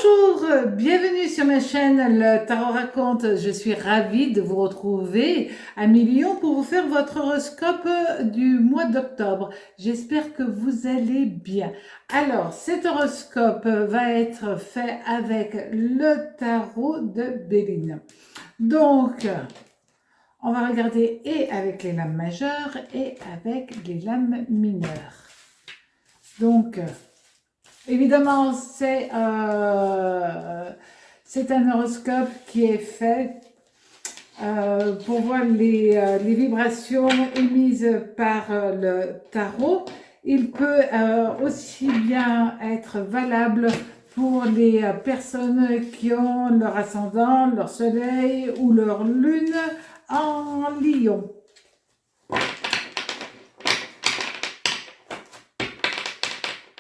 Bonjour, bienvenue sur ma chaîne Le Tarot Raconte. Je suis ravie de vous retrouver à Lyon pour vous faire votre horoscope du mois d'octobre. J'espère que vous allez bien. Alors, cet horoscope va être fait avec le tarot de Béline. Donc, on va regarder et avec les lames majeures et avec les lames mineures. Donc, évidemment, c'est un horoscope qui est fait pour voir les vibrations émises par le tarot. Il peut aussi bien être valable pour les personnes qui ont leur ascendant, leur soleil ou leur lune en Lion.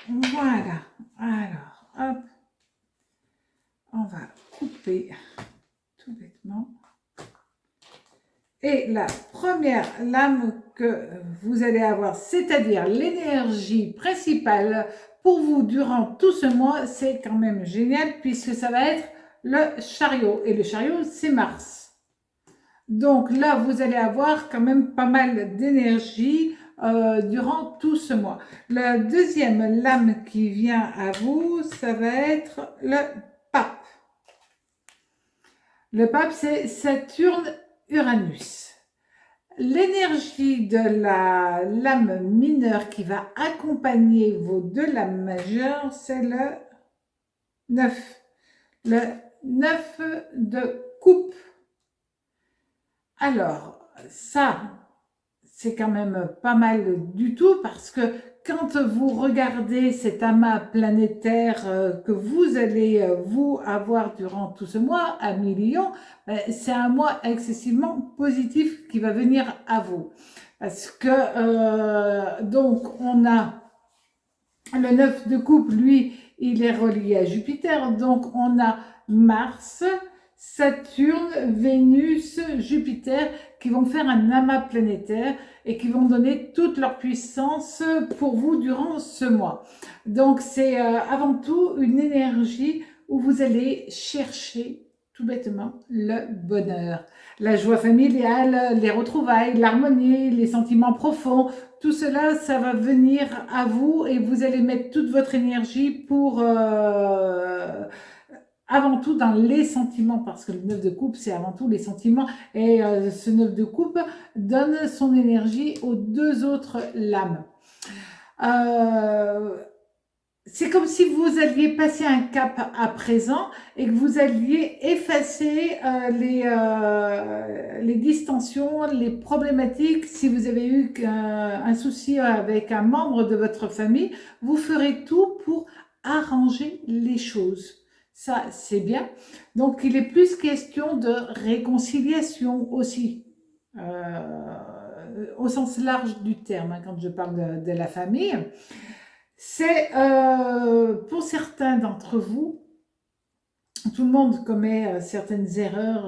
Voilà. Alors, hop, on va couper tout bêtement. Et la première lame que vous allez avoir, c'est-à-dire l'énergie principale pour vous durant tout ce mois, c'est quand même génial puisque ça va être le chariot. Et le chariot, c'est Mars. Donc là, vous allez avoir quand même pas mal d'énergie durant tout ce mois. La deuxième lame qui vient à vous, ça va être le pape. Le pape, c'est Saturne-Uranus. L'énergie de la lame mineure qui va accompagner vos deux lames majeures, c'est le 9. Le 9 de coupe. Alors, ça, c'est quand même pas mal du tout parce que quand vous regardez cet amas planétaire que vous allez vous avoir durant tout ce mois à Lyon, c'est un mois excessivement positif qui va venir à vous. Parce que donc on a le 9 de coupe, lui, il est relié à Jupiter, donc on a Mars, Saturne, Vénus, Jupiter qui vont faire un amas planétaire et qui vont donner toute leur puissance pour vous durant ce mois. Donc c'est avant tout une énergie où vous allez chercher tout bêtement le bonheur, la joie familiale, les retrouvailles, l'harmonie, les sentiments profonds. Tout cela, ça va venir à vous et vous allez mettre toute votre énergie pour avant tout dans les sentiments, parce que le 9 de coupe, c'est avant tout les sentiments. Et ce 9 de coupe donne son énergie aux deux autres lames. C'est comme si vous alliez passer un cap à présent et que vous alliez effacer les distensions, les problématiques. Si vous avez eu un souci avec un membre de votre famille, vous ferez tout pour arranger les choses. Ça, c'est bien. Donc, il est plus question de réconciliation aussi, au sens large du terme, hein, quand je parle de la famille. C'est pour certains d'entre vous, tout le monde commet certaines erreurs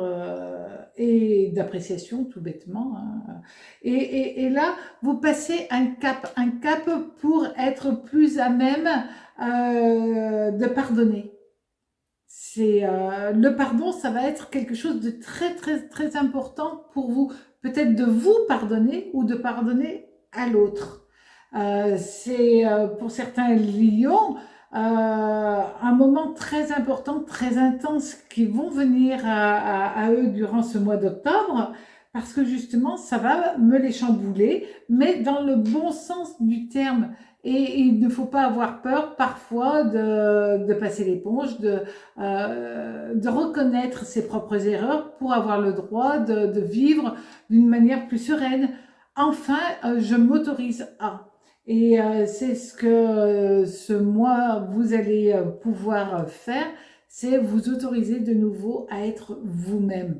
et d'appréciation, tout bêtement. Hein. Et là, vous passez un cap pour être plus à même de pardonner. Le pardon, ça va être quelque chose de très, très, très important pour vous. Peut-être de vous pardonner ou de pardonner à l'autre. C'est pour certains lions un moment très important, très intense qui vont venir à eux durant ce mois d'octobre parce que justement ça va me les chambouler, mais dans le bon sens du terme. Et il ne faut pas avoir peur parfois de passer l'éponge, de reconnaître ses propres erreurs pour avoir le droit de vivre d'une manière plus sereine. Enfin, je m'autorise à. Et c'est ce que ce mois, vous allez pouvoir faire, c'est vous autoriser de nouveau à être vous-même.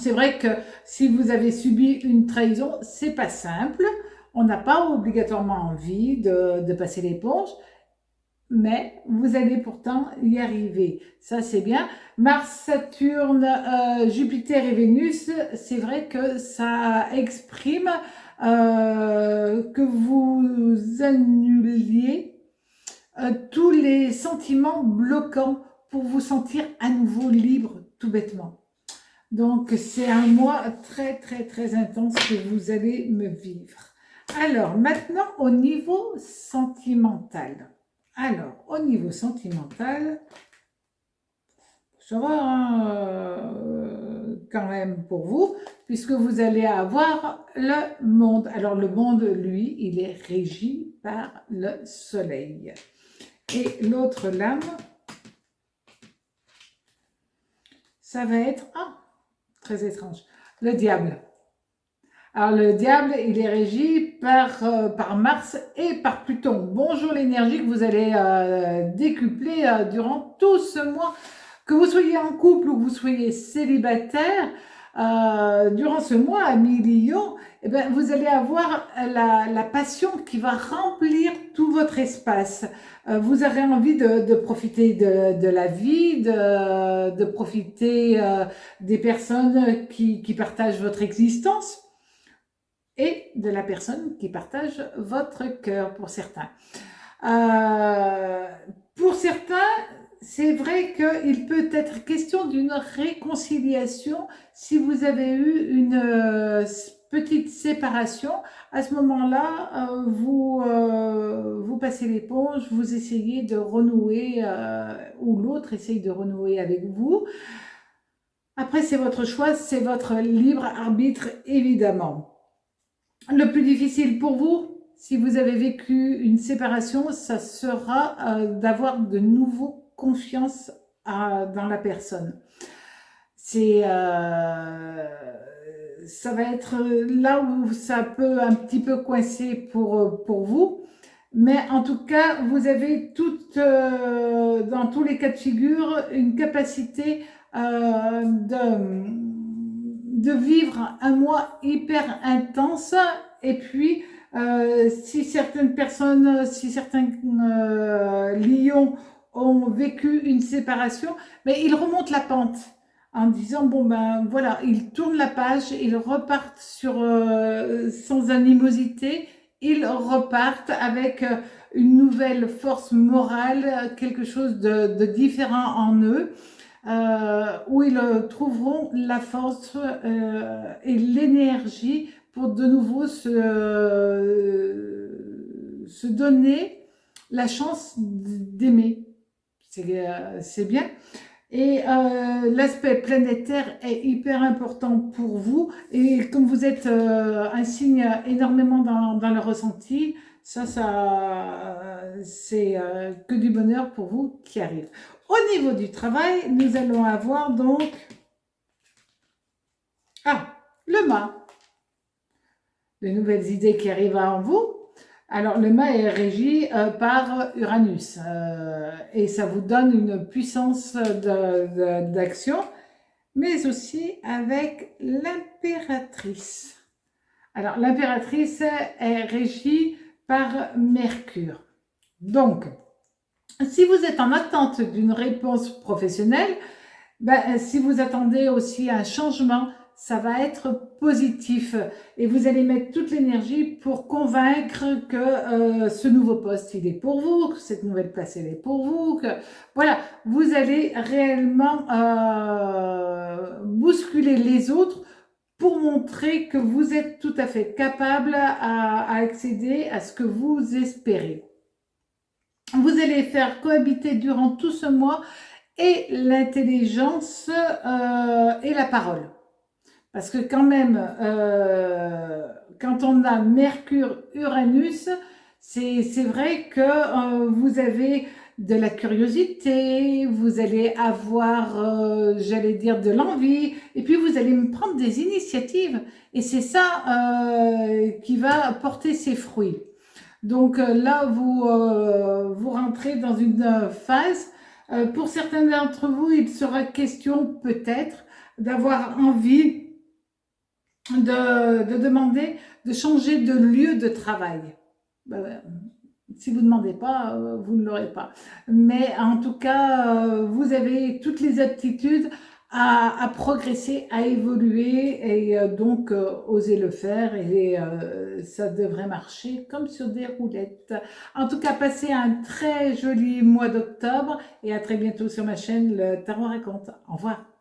C'est vrai que si vous avez subi une trahison, c'est pas simple. On n'a pas obligatoirement envie de passer l'éponge, mais vous allez pourtant y arriver. Ça, c'est bien. Mars, Saturne, Jupiter et Vénus, c'est vrai que ça exprime que vous annuliez tous les sentiments bloquants pour vous sentir à nouveau libre, tout bêtement. Donc, c'est un mois très, très, très intense que vous allez me vivre. Alors, maintenant, au niveau sentimental. Alors, au niveau sentimental, ça va quand même pour vous, puisque vous allez avoir le monde. Alors, le monde, lui, il est régi par le soleil. Et l'autre lame, ça va être, très étrange, le diable. Alors le diable, il est régi par Mars et par Pluton. Bonjour l'énergie que vous allez décupler durant tout ce mois. Que vous soyez en couple ou que vous soyez célibataire, durant ce mois à mi-lion, eh ben, vous allez avoir la passion qui va remplir tout votre espace. Vous aurez envie de profiter de la vie, de profiter des personnes qui partagent votre existence et de la personne qui partage votre cœur pour certains. Pour certains, c'est vrai qu'il peut être question d'une réconciliation si vous avez eu une petite séparation. À ce moment-là, vous passez l'éponge, vous essayez de renouer, ou l'autre essaye de renouer avec vous. Après, c'est votre choix, c'est votre libre arbitre, évidemment. Le plus difficile pour vous, si vous avez vécu une séparation, ça sera d'avoir de nouveau confiance dans la personne. Ça va être là où ça peut un petit peu coincer pour vous. Mais en tout cas, vous avez dans tous les cas de figure une capacité de vivre un mois hyper intense. Et puis, si certaines personnes, si certains lions ont vécu une séparation, mais ils remontent la pente en disant, bon ben voilà, ils tournent la page, ils repartent sans animosité, ils repartent avec une nouvelle force morale, quelque chose de différent en eux, où ils trouveront la force et l'énergie pour de nouveau se donner la chance d'aimer. C'est bien. Et l'aspect planétaire est hyper important pour vous. Et comme vous êtes un signe énormément dans le ressenti, ça c'est que du bonheur pour vous qui arrive. Au niveau du travail, nous allons avoir donc le mât. De nouvelles idées qui arrivent en vous. Alors, le mât est régi par Uranus et ça vous donne une puissance d'action, mais aussi avec l'impératrice. Alors, l'impératrice est régie par Mercure. Donc, si vous êtes en attente d'une réponse professionnelle, si vous attendez aussi un changement, ça va être positif et vous allez mettre toute l'énergie pour convaincre que ce nouveau poste il est pour vous, que cette nouvelle place elle est pour vous, que voilà, vous allez réellement bousculer les autres pour montrer que vous êtes tout à fait capable à accéder à ce que vous espérez. Vous allez faire cohabiter durant tout ce mois et l'intelligence et la parole. Parce que quand même, quand on a Mercure-Uranus, c'est vrai que vous avez de la curiosité, vous allez avoir, j'allais dire, de l'envie, et puis vous allez me prendre des initiatives. Et c'est ça qui va porter ses fruits. Donc là, vous rentrez dans une phase. Pour certains d'entre vous, il sera question peut-être d'avoir envie de demander de changer de lieu de travail. Si vous ne demandez pas, vous ne l'aurez pas. Mais en tout cas, vous avez toutes les aptitudes à progresser, à évoluer et donc oser le faire et ça devrait marcher comme sur des roulettes. En tout cas, passez un très joli mois d'octobre et à très bientôt sur ma chaîne Le Tarot Raconte. Au revoir.